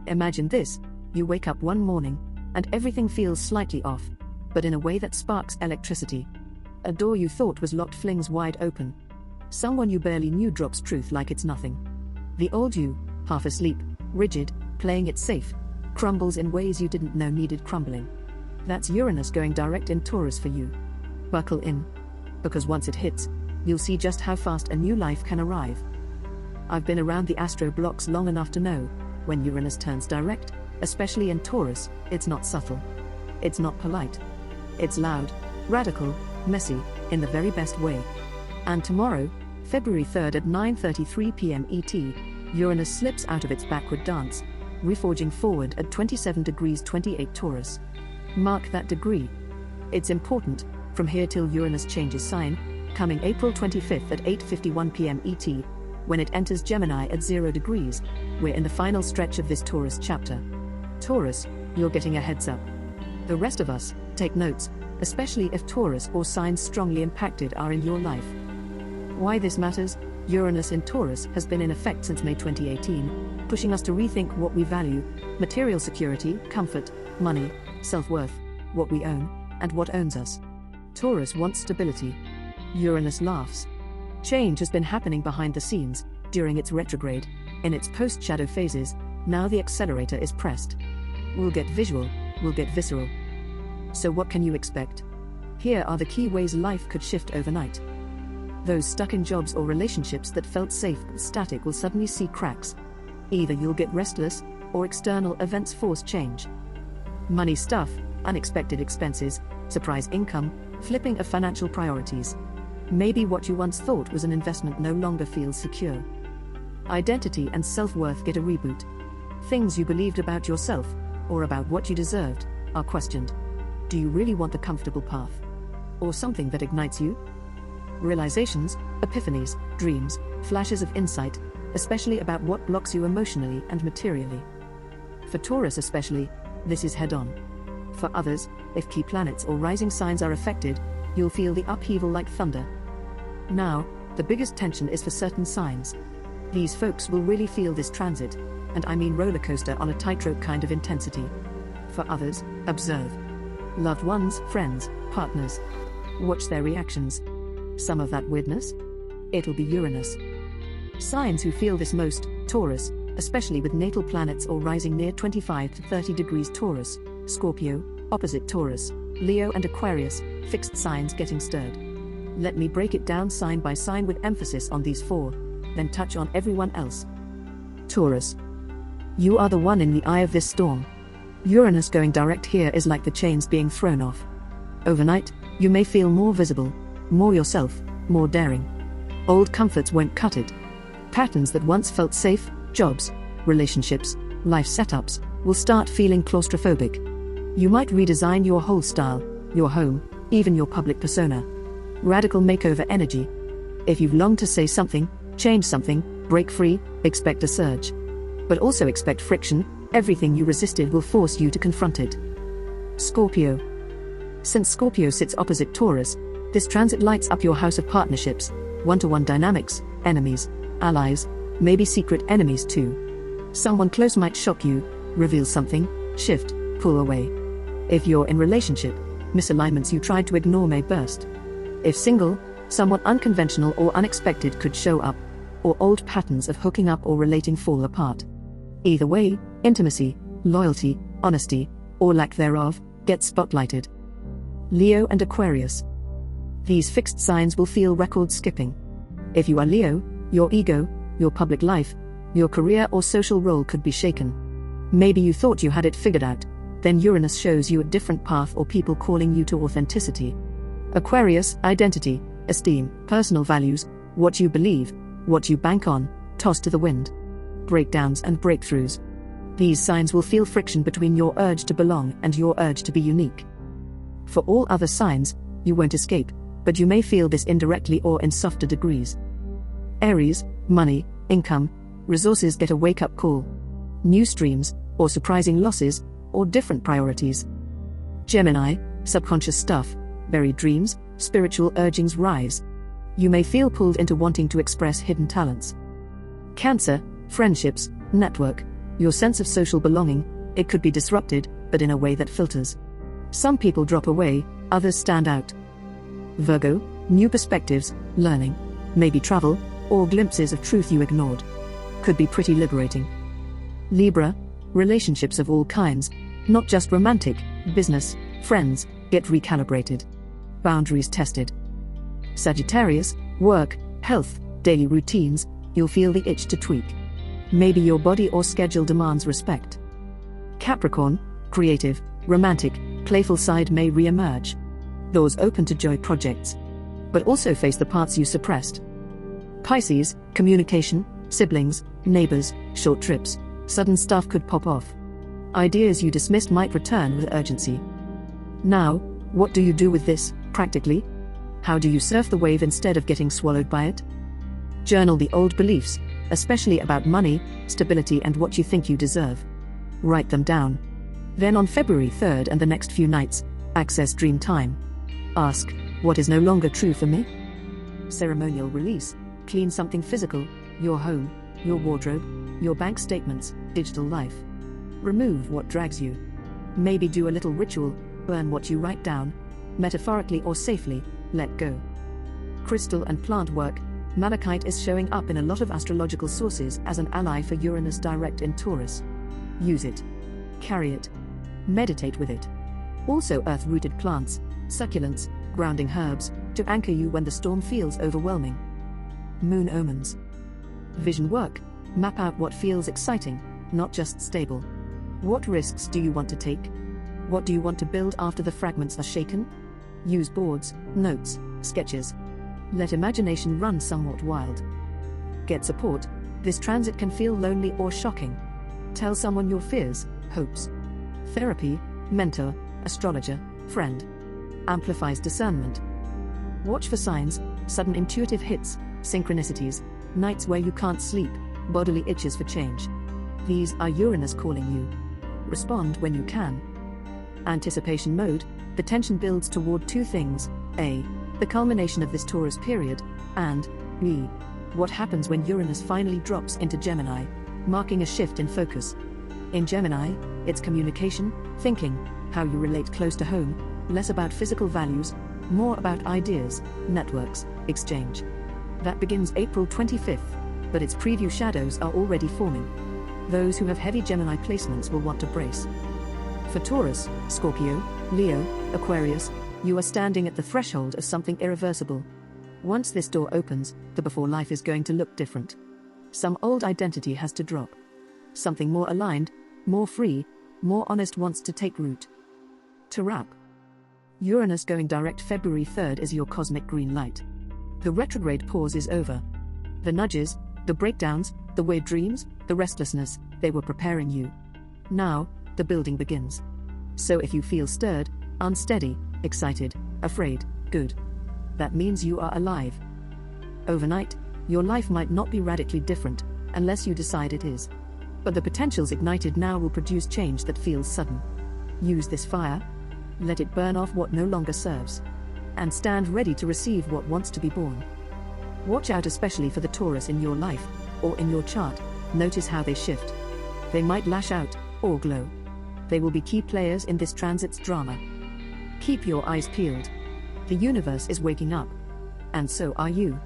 Imagine this: you wake up one morning, and everything feels slightly off, but in a way that sparks electricity. A door you thought was locked flings wide open. Someone you barely knew drops truth like it's nothing. The old you, half asleep, rigid, playing it safe, crumbles in ways you didn't know needed crumbling. That's Uranus going direct in Taurus for you. Buckle in. Because once it hits, you'll see just how fast a new life can arrive. I've been around the astro blocks long enough to know, when Uranus turns direct, especially in Taurus, it's not subtle. It's not polite. It's loud, radical, messy, in the very best way. And tomorrow, February 3rd at 9:33 p.m. ET, Uranus slips out of its backward dance, reforging forward at 27 degrees 28 Taurus. Mark that degree. It's important, from here till Uranus changes sign, coming April 25th at 8:51 p.m. ET, when it enters Gemini at 0 degrees, we're in the final stretch of this Taurus chapter. Taurus, you're getting a heads up. The rest of us, take notes, especially if Taurus or signs strongly impacted are in your life. Why this matters: Uranus in Taurus has been in effect since May 2018, pushing us to rethink what we value: material security, comfort, money, self-worth, what we own, and what owns us. Taurus wants stability. Uranus laughs. Change has been happening behind the scenes, during its retrograde, in its post-shadow phases. Now the accelerator is pressed. We'll get visual, we'll get visceral. So what can you expect? Here are the key ways life could shift overnight. Those stuck in jobs or relationships that felt safe but static will suddenly see cracks. Either you'll get restless, or external events force change. Money stuff, unexpected expenses, surprise income, flipping of financial priorities. Maybe what you once thought was an investment no longer feels secure. Identity and self-worth get a reboot. Things you believed about yourself, or about what you deserved, are questioned. Do you really want the comfortable path? Or something that ignites you? Realizations, epiphanies, dreams, flashes of insight, especially about what blocks you emotionally and materially. For Taurus especially, this is head-on. For others, if key planets or rising signs are affected, you'll feel the upheaval like thunder. Now, the biggest tension is for certain signs. These folks will really feel this transit, and I mean roller coaster on a tightrope kind of intensity. For others, observe. Loved ones, friends, partners. Watch their reactions. Some of that weirdness? It'll be Uranus. Signs who feel this most: Taurus, especially with natal planets or rising near 25 to 30 degrees Taurus, Scorpio, opposite Taurus, Leo and Aquarius, fixed signs getting stirred. Let me break it down sign by sign with emphasis on these four, then touch on everyone else. Taurus. You are the one in the eye of this storm. Uranus going direct here is like the chains being thrown off. Overnight, you may feel more visible, more yourself, more daring. Old comforts won't cut it. Patterns that once felt safe, jobs, relationships, life setups, will start feeling claustrophobic. You might redesign your whole style, your home, even your public persona. Radical makeover energy. If you've longed to say something, change something, break free, expect a surge. But also expect friction. Everything you resisted will force you to confront it. Scorpio. Since Scorpio sits opposite Taurus, this transit lights up your house of partnerships, one-to-one dynamics, enemies, allies, maybe secret enemies too. Someone close might shock you, reveal something, shift, pull away. If you're in relationship, misalignments you tried to ignore may burst. If single, someone unconventional or unexpected could show up, or old patterns of hooking up or relating fall apart. Either way, intimacy, loyalty, honesty, or lack thereof, get spotlighted. Leo and Aquarius. These fixed signs will feel record skipping. If you are Leo, your ego, your public life, your career or social role could be shaken. Maybe you thought you had it figured out, then Uranus shows you a different path or people calling you to authenticity. Aquarius, identity, esteem, personal values, what you believe, what you bank on, tossed to the wind. Breakdowns and breakthroughs. These signs will feel friction between your urge to belong and your urge to be unique. For all other signs, you won't escape, but you may feel this indirectly or in softer degrees. Aries, money, income, resources get a wake-up call. New streams, or surprising losses, or different priorities. Gemini, subconscious stuff, buried dreams, spiritual urgings rise. You may feel pulled into wanting to express hidden talents. Cancer, friendships, network, Your sense of social belonging, it could be disrupted, but in a way that filters. Some people drop away, others stand out. Virgo, new perspectives, learning, maybe travel, or glimpses of truth you ignored. Could be pretty liberating. Libra, relationships of all kinds, not just romantic, business, friends, get recalibrated. Boundaries tested. Sagittarius, work, health, daily routines, you'll feel the itch to tweak. Maybe your body or schedule demands respect. Capricorn, creative, romantic, playful side may re-emerge. Doors open to joy projects. But also face the parts you suppressed. Pisces, communication, siblings, neighbors, short trips, sudden stuff could pop off. Ideas you dismissed might return with urgency. Now, what do you do with this, practically? How do you surf the wave instead of getting swallowed by it? Journal the old beliefs, especially about money, stability and what you think you deserve. Write them down. Then on February 3rd and the next few nights, access dream time. Ask, what is no longer true for me? Ceremonial release, clean something physical, your home, your wardrobe, your bank statements, digital life. Remove what drags you. Maybe do a little ritual, burn what you write down. Metaphorically or safely, let go. Crystal and plant work, malachite is showing up in a lot of astrological sources as an ally for Uranus direct in Taurus. Use it. Carry it. Meditate with it. Also earth-rooted plants, succulents, grounding herbs, to anchor you when the storm feels overwhelming. Moon omens. Vision work, map out what feels exciting, not just stable. What risks do you want to take? What do you want to build after the fragments are shaken? Use boards, notes, sketches. Let imagination run somewhat wild. Get support. This transit can feel lonely or shocking. Tell someone your fears, hopes. Therapy, mentor, astrologer, friend. Amplifies discernment. Watch for signs, sudden intuitive hits, synchronicities, nights where you can't sleep, bodily itches for change. These are Uranus calling you. Respond when you can. Anticipation mode, the tension builds toward two things: A, the culmination of this Taurus period, and B, what happens when Uranus finally drops into Gemini, marking a shift in focus. In Gemini, it's communication, thinking, how you relate close to home, less about physical values, more about ideas, networks, exchange. That begins April 25th, but its preview shadows are already forming. Those who have heavy Gemini placements will want to brace. For Taurus, Scorpio, Leo, Aquarius, you are standing at the threshold of something irreversible. Once this door opens, the before life is going to look different. Some old identity has to drop. Something more aligned, more free, more honest wants to take root. To wrap, Uranus going direct February 3rd is your cosmic green light. The retrograde pause is over. The nudges, the breakdowns, the weird dreams, the restlessness, they were preparing you. Now, the building begins. So if you feel stirred, unsteady, excited, afraid, good. That means you are alive. Overnight, your life might not be radically different, unless you decide it is. But the potentials ignited now will produce change that feels sudden. Use this fire. Let it burn off what no longer serves. And stand ready to receive what wants to be born. Watch out especially for the Taurus in your life, or in your chart. Notice how they shift. They might lash out, or glow. They will be key players in this transit's drama. Keep your eyes peeled. The universe is waking up. And so are you.